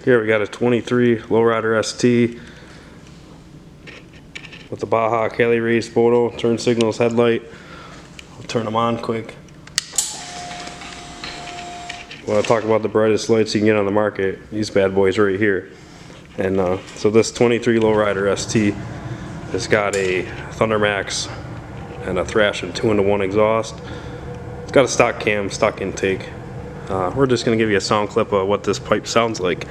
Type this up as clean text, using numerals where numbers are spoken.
Here we got a 23 lowrider ST with the Baja Caliraised moto, turn signals, headlight. I'll turn them on quick. When I talk about the brightest lights you can get on the market, these bad boys right here. And so this 23 lowrider ST has got a Thundermax and a Thrashin 2-in-1 exhaust. It's got a stock cam, stock intake. We're just going to give you a sound clip of what this pipe sounds like.